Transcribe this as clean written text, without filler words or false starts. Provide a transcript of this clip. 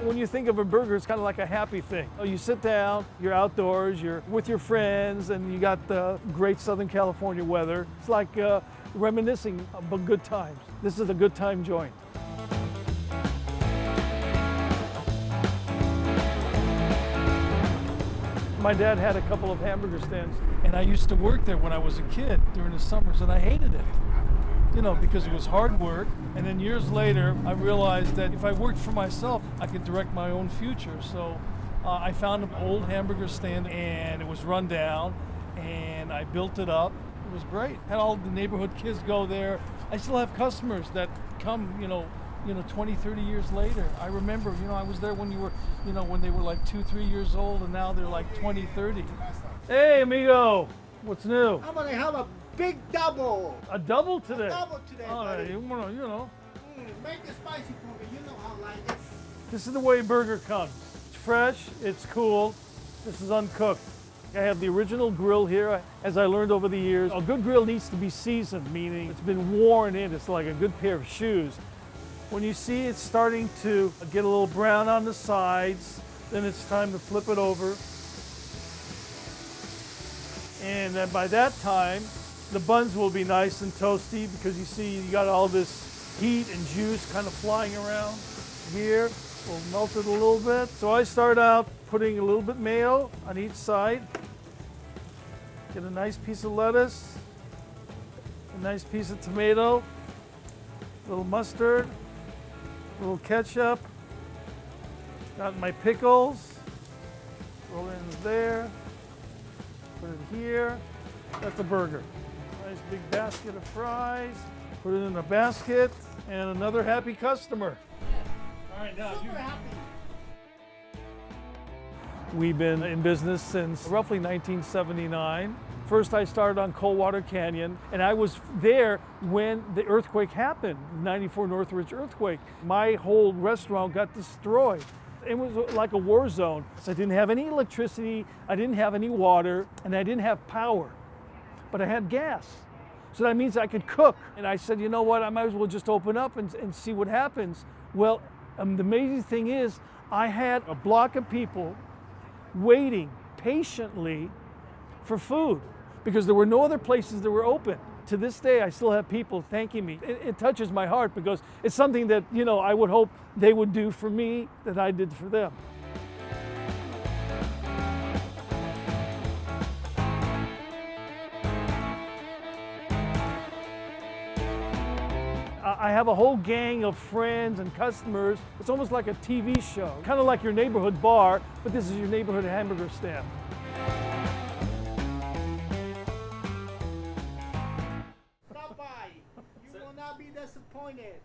When you think of a burger, it's kind of like a happy thing. You sit down, you're outdoors, you're with your friends, and you got the great Southern California weather. It's like reminiscing of good times. This is a good time joint. My dad had a couple of hamburger stands, and I used to work there when I was a kid during the summers, and I hated it. You know, because it was hard work. And then years later, I realized that if I worked for myself, I could direct my own future. So I found an old hamburger stand, and it was run down, and I built it up. It was great. Had all the neighborhood kids go there. I still have customers that come, 20, 30 years later. I remember, I was there when when they were like 2, 3 years old, and now they're like 20, 30. Hey, amigo, what's new? I'm gonna have a big double. A double today? A double today, buddy. Make it spicy for me. You know how I like it. This is the way burger comes. It's fresh, it's cool. This is uncooked. I have the original grill here. As I learned over the years, a good grill needs to be seasoned, meaning it's been worn in. It's like a good pair of shoes. When you see it's starting to get a little brown on the sides, then it's time to flip it over. And then by that time, the buns will be nice and toasty because you see you got all this heat and juice kind of flying around here. We'll melt it a little bit. So I start out putting a little bit mayo on each side. Get a nice piece of lettuce, a nice piece of tomato, a little mustard, a little ketchup. Got my pickles. Roll it in there. Put it here. That's a burger. Nice big basket of fries. Put it in a basket, and another happy customer. All right, now Super happy. We've been in business since roughly 1979. First, I started on Coldwater Canyon, and I was there when the earthquake happened, the 94 Northridge earthquake. My whole restaurant got destroyed. It was like a war zone. So I didn't have any electricity, I didn't have any water, and I didn't have power, but I had gas. So that means I could cook. And I said, you know what, I might as well just open up and see what happens. Well, the amazing thing is, I had a block of people waiting patiently for food because there were no other places that were open. To this day, I still have people thanking me. It touches my heart because it's something that, I would hope they would do for me that I did for them. I have a whole gang of friends and customers. It's almost like a TV show, kind of like your neighborhood bar, but this is your neighborhood hamburger stand. Stop by. You will not be disappointed.